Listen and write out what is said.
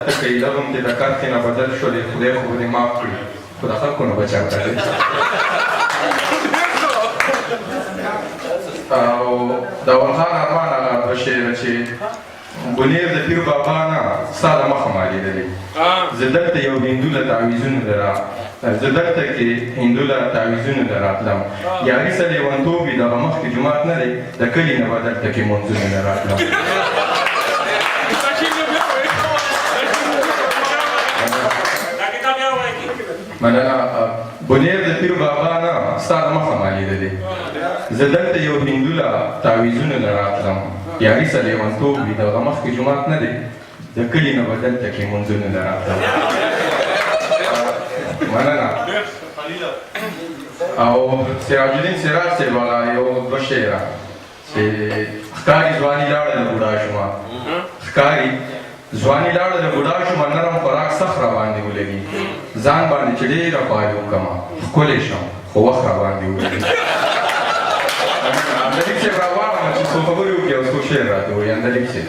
که لغم دې د کرښې نه بدل شولې خدای خو به دې معاف کړي خو د خلکو نه به چاته دی او د اولخان ارمان هغه دوه شعره چې بنیر د پیر بابا نه ستا د مخه ما لیدلې زه دلته یو هندو له تعویضونو زه دلته کې هندو له تعویضونو له راتلم یاري څه لیونتوب وي دغه مخکې جومات نه دی د کلي نه به دلته کې منځونه نه راتلم مننه بنیر د پیر بابا نه ستا د مخه ما لیدلې زه دلته یو هندو له تعویضونو نه راتلم یاري څه لیونتوب وي دغه مخکې جومات نه دی د کلي نه به دلته کې منځونه نه راتلم مننه او سراج الدین سراج صاحب هغه یو دوه شعره چې ښکاري ځواني لاړه له بوډا شومه ښکاري ځواني لاړه له بوډا شومه نرم خوراک سخت راباندې ولګي ځان باندې چې ډېره خواري وکړمه ښکلی شم خو وخت راباندې ولګي اندلیک صاحب راواړمه چې څو خبرې وکړي او څو شعر راته ووایي اندلیک صاحب